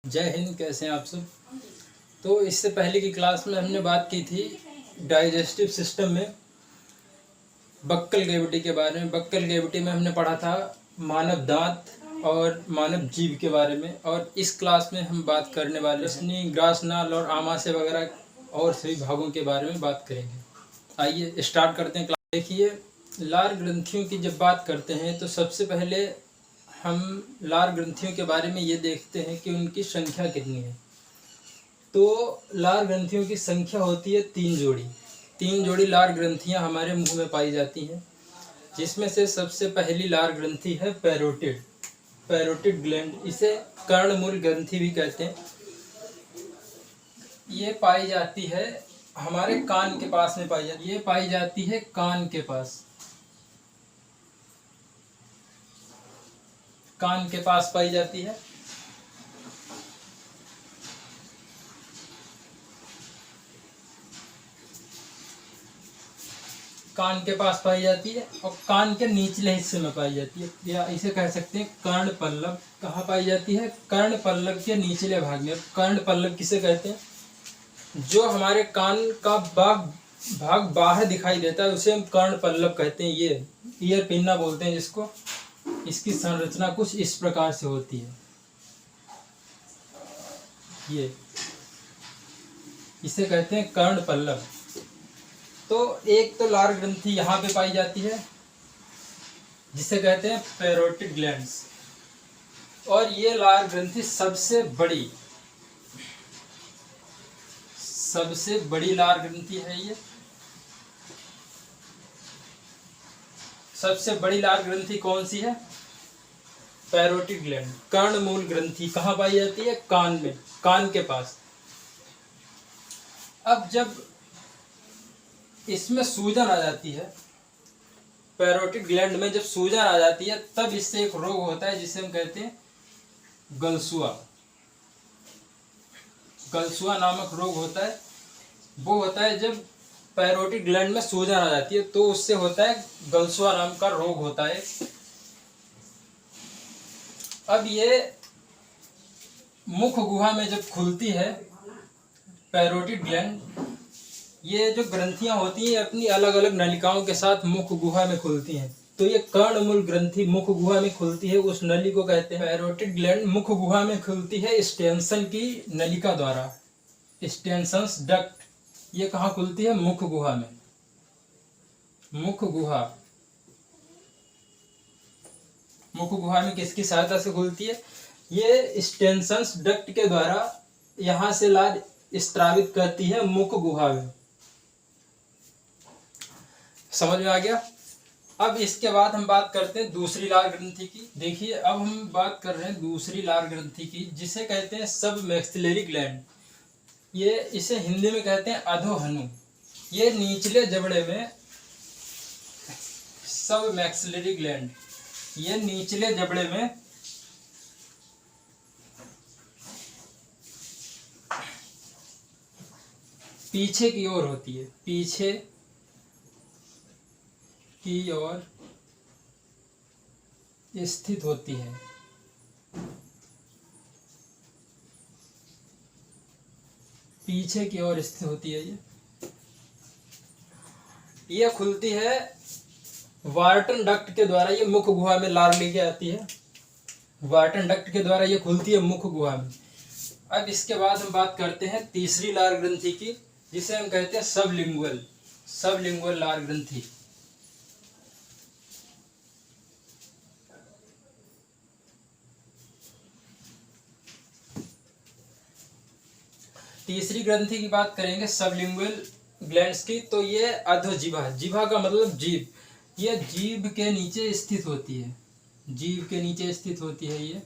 जय हिंद। कैसे हैं आप सब। तो इससे पहले की क्लास में हमने बात की थी डाइजेस्टिव सिस्टम में बक्कल कैविटी के बारे में। बक्कल कैविटी में हमने पढ़ा था मानव दांत और मानव जीभ के बारे में, और इस क्लास में हम बात करने वाले हैं ग्रासनाल और आमाशय वगैरह और सभी भागों के बारे में बात करेंगे। आइए स्टार्ट करते हैं क्लास। देखिए, लार ग्रंथियों की जब बात करते हैं तो सबसे पहले हम लार ग्रंथियों के बारे में ये देखते हैं कि उनकी संख्या कितनी है। तो लार ग्रंथियों की संख्या होती है 3 जोड़ी। 3 जोड़ी लार ग्रंथियां हमारे मुंह में पाई जाती हैं, जिसमें से सबसे पहली लार ग्रंथि है पैरोटिड ग्लैंड। इसे कर्णमूल ग्रंथि भी कहते हैं। ये पाई जाती है हमारे कान के पास में पाई जाती है। ये पाई जाती है कान के पास पाई जाती है। कान के पास पाई जाती है और कान के निचले हिस्से में पाई जाती है, या इसे कह सकते हैं कर्ण पल्लव। कहाँ पाई जाती है? कर्ण पल्लव के निचले भाग में। कर्ण पल्लव किसे कहते हैं? जो हमारे कान का भाग बाहर दिखाई देता है उसे हम कर्ण पल्लव कहते हैं। ये ईयर पिन्ना बोलते हैं जिसको। इसकी संरचना कुछ इस प्रकार से होती है। ये इसे कहते हैं कर्ण पल्लव। तो एक तो लार ग्रंथि यहाँ पे पाई जाती है जिसे कहते हैं पैरोटिड ग्लैंड्स, और ये लार ग्रंथि सबसे बड़ी लार ग्रंथि है। ये सबसे बड़ी लार ग्रंथि कौन सी है? पैरोटिड ग्लैंड, कर्णमूल ग्रंथि। कहाँ पाई जाती है? कान में, कान के पास। अब जब इसमें सूजन आ जाती है, पैरोटिड ग्लैंड में जब सूजन आ जाती है, तब इससे एक रोग होता है जिसे हम कहते हैं गलसुआ। गलसुआ नामक रोग होता है। वो होता है जब पैरोटिड ग्लैंड में सूजन आ जाती है, तो उससे होता है गलसुआ नाम का रोग होता है। अब ये मुख गुहा में जब खुलती है पैरोटिड ग्लैंड, ये जो ग्रंथियां होती हैं अपनी अलग अलग नलिकाओं के साथ मुख गुहा में खुलती हैं। तो ये कर्णमूल ग्रंथि मुख गुहा में खुलती है, उस नली को कहते हैं पैरोटिड ग्लैंड। मुख गुहा में खुलती है स्टेंसन की नलिका द्वारा, स्टेंसन्स डक्ट। ये कहाँ खुलती है? मुख गुहा में। मुख गुहा में किसकी सहायता से खुलती है? ये स्टेंसन्स डक्ट के द्वारा यहां से लार स्त्रावित करती है मुख गुहा में। समझ में आ गया? अब इसके बाद हम बात करते हैं दूसरी लार ग्रंथि की। देखिए, अब हम बात कर रहे हैं दूसरी लार ग्रंथि की, जिसे कहते हैं सब मैक्सिलरी ग्लैंड। ये इसे हिंदी में कहते हैं अधोहनु। ये निचले जबड़े में सब मैक्सिलरी ग्लैंड, ये निचले जबड़े में पीछे की ओर होती है। पीछे की ओर स्थित होती है। पीछे की ओर स्थित होती है। ये खुलती है वार्टन डक्ट के द्वारा। ये मुख गुहा में लार लेके आती है। वार्टन डक्ट के द्वारा ये खुलती है मुख गुहा में। अब इसके बाद हम बात करते हैं तीसरी लार ग्रंथि की, जिसे हम कहते हैं सबलिंगुअल लार ग्रंथि। तीसरी ग्रंथि की बात करेंगे सबलिंगुअल ग्लैंड्स की। तो ये अधोजिह्वा, जिह्वा का मतलब जीभ, ये जीभ के नीचे स्थित होती है। जीभ के नीचे स्थित होती है। ये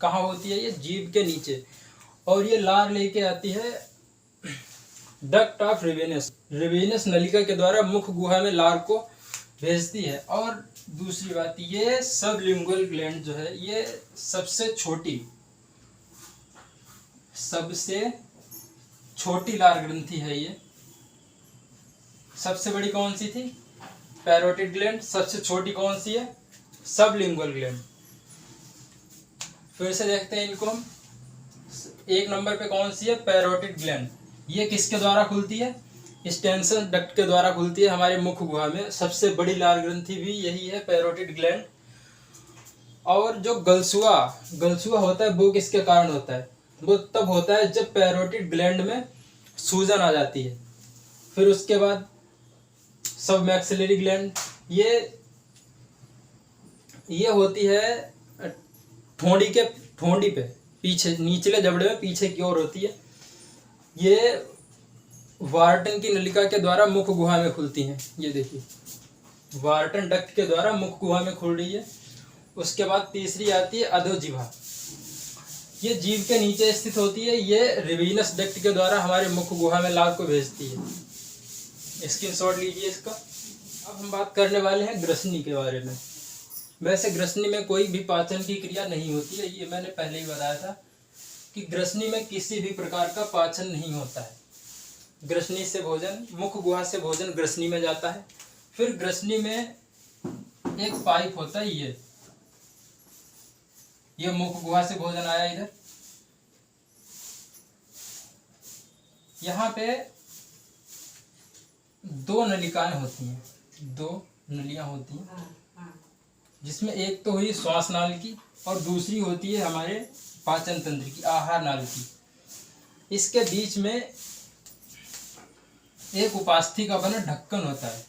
कहाँ होती है? ये जीभ के नीचे। और ये लार लेके आती है डक्ट ऑफ रेवेनस नलिका के द्वारा मुख गुहा में लार को भेजती है। और दूसरी बात, ये सबलिंगुअल ग्लैंड जो है, ये सबसे छोटी लार ग्रंथि है। ये सबसे बड़ी कौन सी थी? Parotid gland. सबसे छोटी कौन सी है? Sublingual gland. फिर से देखते हैं इनको हम। एक नंबर पे कौन सी है? Parotid gland. ये किसके द्वारा खुलती है? स्टेंसन डक्ट के द्वारा खुलती है हमारे मुख गुहा में। सबसे बड़ी लाल ग्रंथि भी यही है, पैरोटिड ग्लैंड। और जो गलसुआ गलसुआ होता है वो किसके कारण होता है? वो तब होता है जब पैरोटिड ग्लैंड में सूजन आ जाती है। फिर उसके बाद सब मैक्सिलरी ग्लैंड, ये होती है ठोंडी पे पीछे, निचले जबड़े में पीछे की ओर होती है। ये वार्टन की नलिका के द्वारा मुख गुहा में खुलती हैं। ये देखिए, वार्टन डक्ट के द्वारा मुख गुहा में खुल रही है। उसके बाद तीसरी आती है अधोजिह्वा। ये जीभ के नीचे स्थित होती है। ये रिवेनस डक्ट के द्वारा हमारे मुख गुहा में लाल को भेजती है। स्क्रीनशॉट लीजिए इसका। अब हम बात करने वाले हैं ग्रसनी के बारे में। वैसे ग्रसनी में कोई भी पाचन की क्रिया नहीं होती है, ये मैंने पहले ही बताया था कि ग्रसनी में किसी भी प्रकार का पाचन नहीं होता है। ग्रसनी से भोजन, मुख गुहा से भोजन ग्रसनी में जाता है। फिर ग्रसनी में एक पाइप होता है, ये मुख गुहा से भोजन आया इधर। यहाँ पे दो नलिकाएं होती हैं, दो नलियां होती हैं, जिसमें एक तो हुई श्वास नाल की और दूसरी होती है हमारे पाचन तंत्र की, आहार नाल की। इसके बीच में एक उपास्थि का बना ढक्कन होता है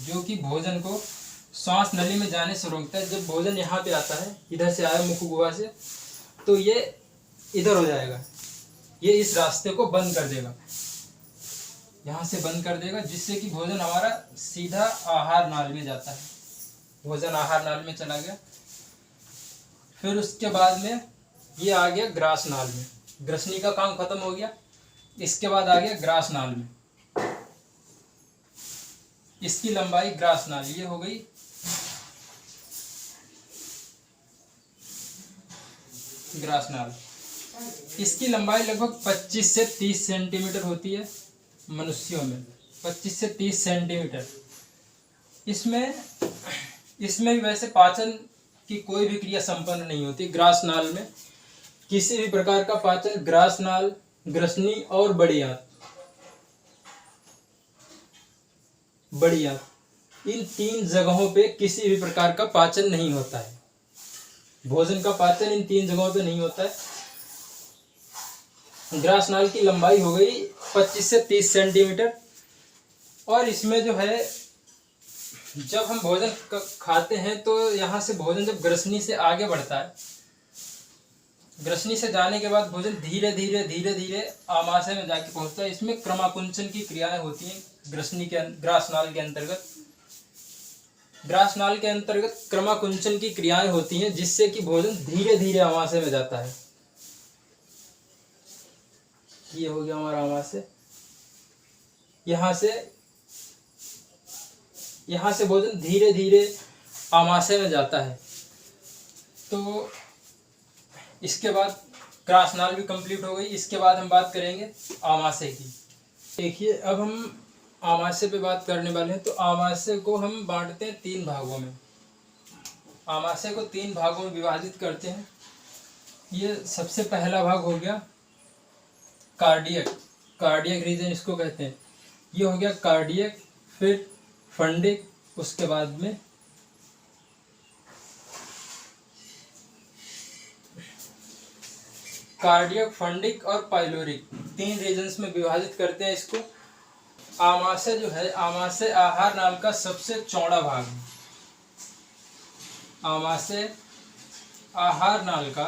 जो कि भोजन को श्वास नली में जाने से रोकता है। जब भोजन यहाँ पे आता है, इधर से आया मुख गुहा से, तो ये इधर हो जाएगा, ये इस रास्ते को बंद कर देगा, यहाँ से बंद कर देगा, जिससे कि भोजन हमारा सीधा आहार नाल में जाता है। भोजन आहार नाल में चला गया। फिर उसके बाद में ये आ गया ग्रास नाल में। ग्रसनी का काम खत्म हो गया। इसके बाद आ गया ग्रास नाल में। इसकी लंबाई ग्रास नाल ये हो गई। ग्रास नाल, इसकी लंबाई लगभग 25 से 30 सेंटीमीटर होती है मनुष्यों में, 25 से 30 सेंटीमीटर। इसमें भी वैसे पाचन की कोई भी क्रिया संपन्न नहीं होती। ग्रास नाल में किसी भी प्रकार का पाचन, ग्रास नाल, ग्रसनी और बड़ी आंत, इन तीन जगहों पे किसी भी प्रकार का पाचन नहीं होता है। भोजन का पाचन इन तीन जगहों पे नहीं होता है। ग्रास नाल की लंबाई हो गई 25 से 30 सेंटीमीटर। और इसमें जो है, जब हम भोजन खाते हैं तो यहाँ से भोजन जब ग्रसनी से आगे बढ़ता है, ग्रसनी से जाने के बाद भोजन धीरे धीरे आमाशय में जाके पहुंचता है। इसमें क्रमाकुंचन की क्रियाएं होती हैं ग्रास नाल के अंतर्गत। ग्रास नाल के अंतर्गत क्रमाकुंचन की क्रियाएं होती हैं, जिससे कि भोजन धीरे धीरे आमाशय में जाता है। ये हो गया हमारा आमाशय। यहाँ से भोजन धीरे धीरे आमाशय में जाता है। तो इसके बाद ग्रास नाल भी कंप्लीट हो गई। इसके बाद हम बात करेंगे आमाशय की। देखिए, अब हम आमाशय पे बात करने वाले हैं। तो आमाशय को हम बांटते हैं 3 भागों में। आमाशय को 3 भागों में विभाजित करते हैं। ये सबसे पहला भाग हो गया कार्डियक रीजन इसको कहते हैं। ये हो गया कार्डियक, फिर फंडिक, उसके बाद में कार्डियक, फंडिक और पाइलोरिक, 3 रीजन्स में विभाजित करते हैं इसको। आमाशय जो है, आमाशय आहार नाल का सबसे चौड़ा भाग है। आमाशय आहार नाल का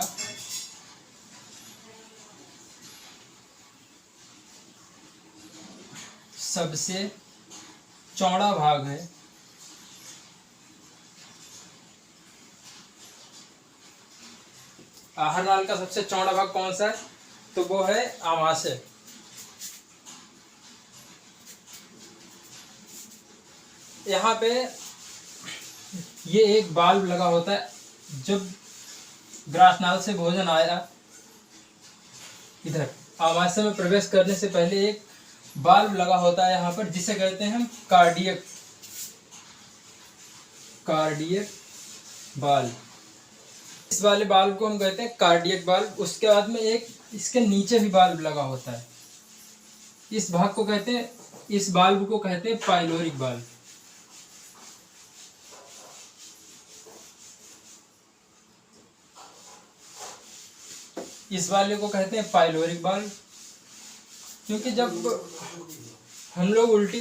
सबसे चौड़ा भाग है। आहार नाल का सबसे चौड़ा भाग कौन सा है? तो वो है आमाशय। यहाँ पे ये एक वाल्व लगा होता है। जब ग्रास नाल से भोजन आया, इधर आमाशय में प्रवेश करने से पहले एक बाल्ब लगा होता है यहाँ पर, जिसे कहते हैं हम कार्डियक बाल्ब। इस वाले बाल्ब को हम कहते हैं कार्डियक बाल्ब। उसके बाद में एक इसके नीचे भी बाल्ब लगा होता है, इस भाग को कहते हैं, इस बाल्ब को कहते हैं पाइलोरिक बाल्ब। इस वाले को कहते हैं पाइलोरिक बाल्ब, क्योंकि जब हम लोग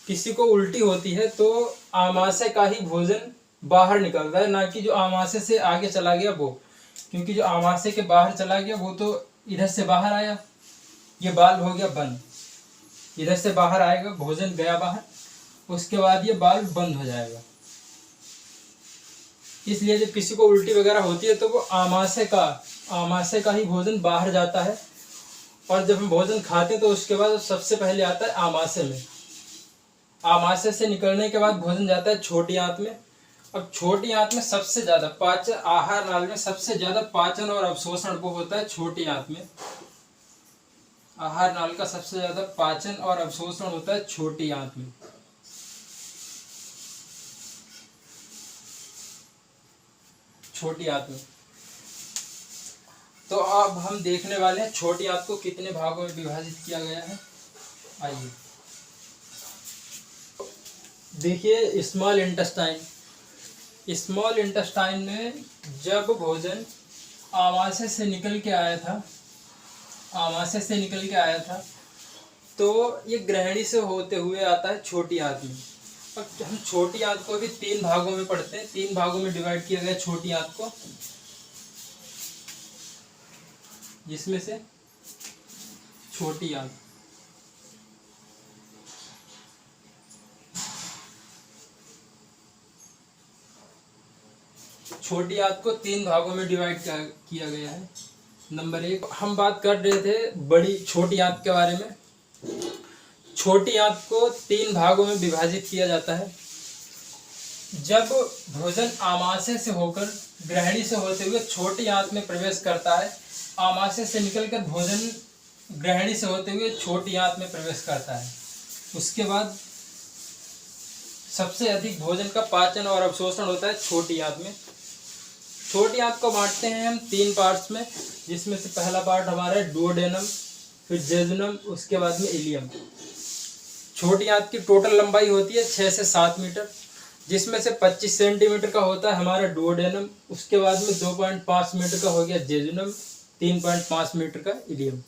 किसी को उल्टी होती है तो आमाशय का ही भोजन बाहर निकलता है, ना कि जो आमाशय से आगे चला गया वो। क्योंकि जो आमाशय के बाहर चला गया वो तो इधर से बाहर आया, ये बाल्ब हो गया बंद। इधर से बाहर आएगा, भोजन गया बाहर, उसके बाद ये बाल्ब बंद हो जाएगा। इसलिए जब किसी को उल्टी वगैरह होती है तो वो आमाशय का ही भोजन बाहर जाता है, और जब हम भोजन खाते हैं तो उसके बाद सबसे पहले आता है आमाशय में। आमाशय से निकलने के बाद भोजन जाता है छोटी आंत में। अब छोटी आंत में सबसे ज्यादा पाचन, आहार नाल में सबसे ज्यादा पाचन और अवशोषण वो होता है छोटी आंत में। आहार नाल का सबसे ज्यादा पाचन और अवशोषण होता है छोटी आंत में। छोटी आंत में। तो अब हम देखने वाले हैं छोटी आंत को कितने भागों में विभाजित किया गया है। आइए देखिए, स्मॉल इंटेस्टाइन में जब भोजन आमाशय से निकल के आया था तो ये ग्रहणी से होते हुए आता है छोटी आंत में। अब हम छोटी आंत को भी 3 भागों में पढ़ते हैं, 3 भागों में डिवाइड किया गया छोटी आंत को, जिसमें से छोटी आंत को 3 भागों में डिवाइड किया गया है। नंबर 1, हम बात कर रहे थे छोटी आंत के बारे में। छोटी आंत को 3 भागों में विभाजित किया जाता है। जब भोजन आमाशय से होकर ग्रहणी से होते हुए छोटी आंत में प्रवेश करता है, आमाशय से निकलकर भोजन ग्रहणी से होते हुए छोटी आंत में प्रवेश करता है, उसके बाद सबसे अधिक भोजन का पाचन और अवशोषण होता है छोटी आंत में। छोटी आंत को बांटते हैं हम 3 पार्ट्स में, जिसमें से पहला पार्ट हमारा है डुओडेनम, फिर जेजुनम, उसके बाद में इलियम। छोटी आंत की टोटल लंबाई होती है 6 से 7 मीटर, जिसमें से 25 सेंटीमीटर का होता है हमारा डुओडेनम, उसके बाद में 2.5 मीटर का हो गया जेजुनम, 3.5 मीटर का इलियम।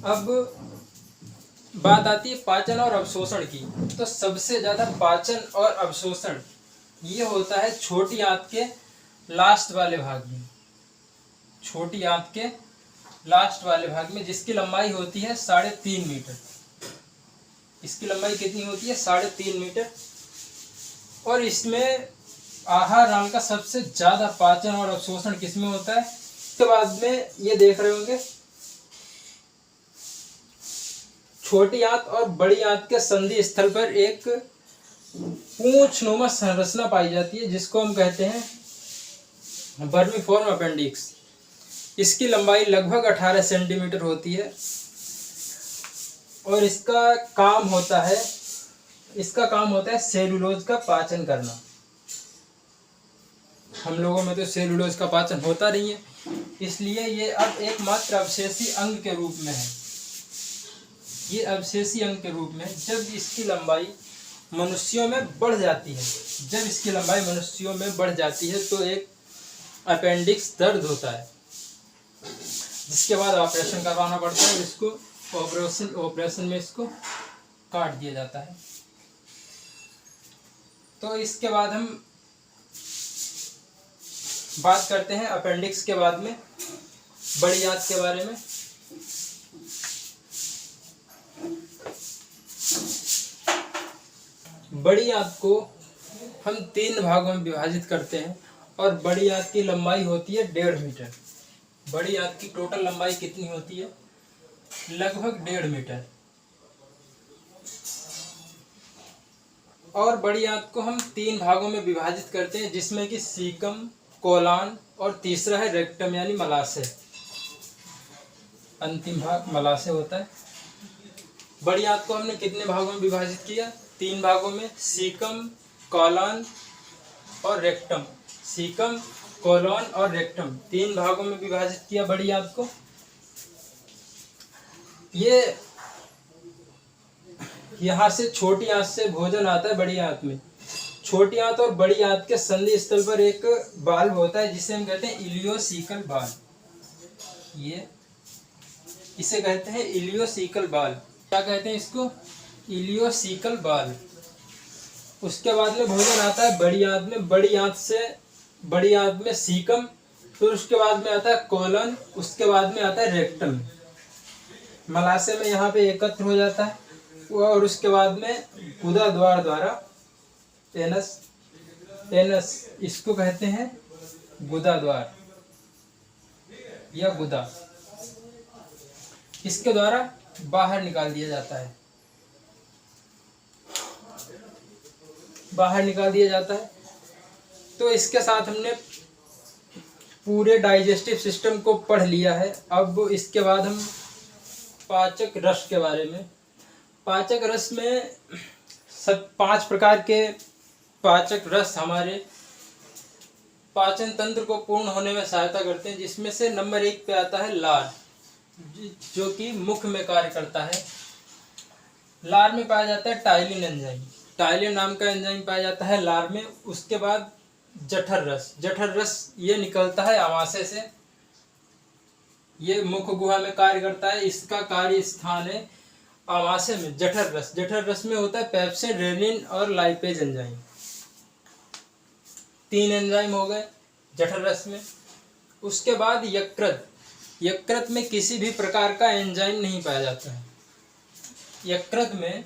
अब बात आती है पाचन और अवशोषण की। तो सबसे ज्यादा पाचन और अवशोषण ये होता है छोटी आंत के लास्ट वाले भाग में। छोटी आंत के लास्ट वाले भाग में, जिसकी लंबाई होती है 3.5 मीटर। इसकी लंबाई कितनी होती है? 3.5 मीटर। और इसमें आहार नाल का सबसे ज्यादा पाचन और अवशोषण किसमें होता है? इसके बाद में ये देख रहे होंगे, छोटी आंत और बड़ी आंत के संधि स्थल पर एक पूंछनुमा संरचना पाई जाती है, जिसको हम कहते हैं वर्मीफॉर्म अपेंडिक्स। इसकी लंबाई लगभग 18 सेंटीमीटर होती है और इसका काम होता है सेलुलोज का पाचन करना। हम लोगों में तो सेलुलोज का पाचन होता नहीं है, इसलिए ये अब एकमात्र अवशेषी अंग के रूप में है। ये अवशेषी अंग के रूप में जब इसकी लंबाई मनुष्यों में बढ़ जाती है, तो एक अपेंडिक्स दर्द होता है, जिसके बाद ऑपरेशन करवाना पड़ता है। इसको ऑपरेशन में इसको काट दिया जाता है। तो इसके बाद हम बात करते हैं अपेंडिक्स के बाद में बड़ी आंत के बारे में। बड़ी आंत को हम 3 भागों में विभाजित करते हैं और बड़ी आंत की लंबाई होती है 1.5 मीटर। बड़ी आंत की टोटल लंबाई कितनी होती है? लगभग 1.5 मीटर। और बड़ी आंत को हम 3 भागों में विभाजित करते हैं, जिसमें कि सीकम, कोलान और तीसरा है रेक्टम यानी मलाशय। अंतिम भाग मलाशय होता है। बड़ी आंत को हमने कितने भागों में विभाजित किया? 3 भागों में, सीकम, कॉलन और रेक्टम। सीकम, कोलन और रेक्टम 3 भागों में विभाजित किया बड़ी आंत को। ये यहाँ से छोटी आंत से भोजन आता है बड़ी आंत में। छोटी आंत और बड़ी आंत के संधि स्थल पर एक वाल्व होता है जिसे हम कहते हैं इलियोसिकल वाल्व। ये इसे कहते हैं इलियोसिकल वाल्व। क्या कहते हैं इसको? Ileocaecal valve. उसके बाद में भोजन आता है बड़ी आंत में। बड़ी आंत में सीकम, फिर उसके बाद में आता है कोलन, उसके बाद में आता है रेक्टम। मलाशय में यहाँ पे एकत्र हो जाता है और उसके बाद में गुदा द्वार द्वारा एनस इसको कहते हैं गुदा द्वार या गुदा, इसके द्वारा बाहर निकाल दिया जाता है। तो इसके साथ हमने पूरे डाइजेस्टिव सिस्टम को पढ़ लिया है। अब इसके बाद हम पाचक रस के बारे में। पाचक रस में 5 प्रकार के पाचक रस हमारे पाचन तंत्र को पूर्ण होने में सहायता करते हैं, जिसमें से नंबर 1 पे आता है लार, जो कि मुख में कार्य करता है। लार में पाया जाता है टाइलिन एंजाइम। टाइलिन नाम का एंजाइम पाया जाता है लार में। उसके बाद जठर रस ये निकलता है आमाशय से। ये मुख गुहा में कार्य करता है। इसका कार्य स्थान है आमाशय में। जठर रस में होता है पेप्सिन, रेनिन और लाइपेज एंजाइम। 3 एंजाइम हो गए जठर रस में। उसके बाद यकृत में किसी भी प्रकार का एंजाइम नहीं पाया जाता है। यकृत में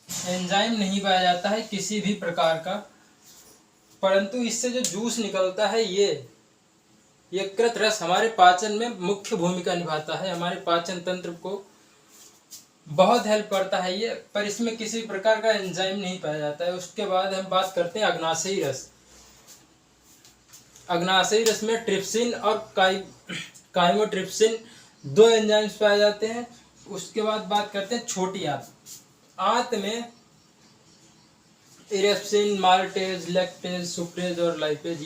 एंजाइम नहीं पाया जाता है किसी भी प्रकार का, परंतु इससे जो जूस निकलता है ये यकृत रस हमारे पाचन में मुख्य भूमिका निभाता है। हमारे पाचन तंत्र को बहुत हेल्प करता है ये, पर इसमें किसी प्रकार का एंजाइम नहीं पाया जाता है। उसके बाद हम बात करते हैं अग्नाशयी रस। अग्नाशयी रस में ट्रिप्सिन और काइमोट्रिप्सिन 2 एंजाइम्स पाए जाते हैं। उसके बाद बात करते हैं छोटी आंत। आंत में इरेप्सिन, माल्टेज, लैक्टेज, सुक्रेज और लाइपेज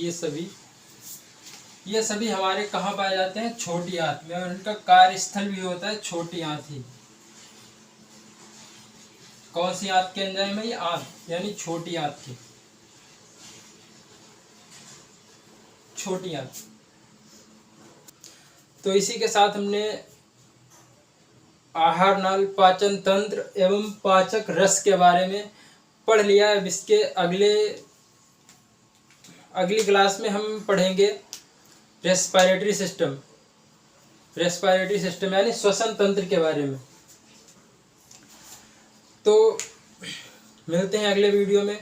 ये सभी हमारे कहाँ पाए जाते हैं? छोटी आंत में। और इनका कार्यस्थल भी होता है छोटी आंत ही। कौन सी आंत के एंजाइम है ये? आंत यानी छोटी आंत की। छोटी आंत। तो इसी के साथ हमने आहार नाल, पाचन तंत्र एवं पाचक रस के बारे में पढ़ लिया। अब इसके अगली क्लास में हम पढ़ेंगे रेस्पिरेटरी सिस्टम यानी श्वसन तंत्र के बारे में। तो मिलते हैं अगले वीडियो में।